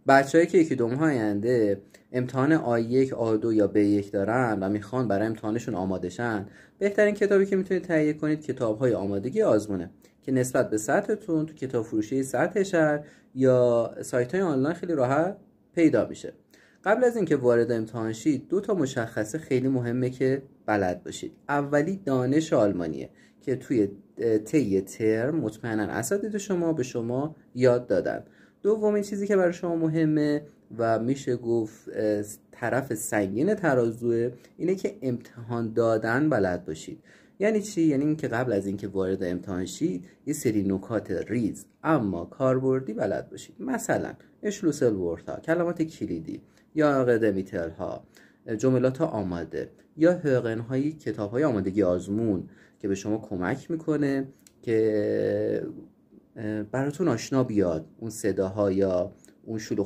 بچه‌ای که یکی دو ماه آینده امتحان آ1 آ2 یا B1 دارن و میخوان برای امتحانشون آماده شن، بهترین کتابی که میتونید تهیه کنید کتاب‌های آمادگی آزمونه که نسبت به سطحتون تو کتاب فروشی سطح شهر یا سایت‌های آنلاین خیلی راحت پیدا میشه. قبل از اینکه وارد امتحان شید 2 تا مشخصه خیلی مهمه که بلد باشید. اولی دانش آلمانیه که توی طی ترم مطمئنا اساتید شما به شما یاد دادن. دومین چیزی که برای شما مهمه و میشه گفت طرف سنگین ترازوه اینه که امتحان دادن بلد باشید. یعنی چی؟ یعنی اینکه قبل از اینکه وارد امتحان شید یه سری نکات ریز اما کاربردی بلد باشید. مثلا اشلوسل وردها، کلمات کلیدی یا قدمیتل ها، جملات آماده یا هقن های کتاب های آمادگی آزمون که به شما کمک میکنه که براتون آشنا بیاد اون صداها یا اون شلوغ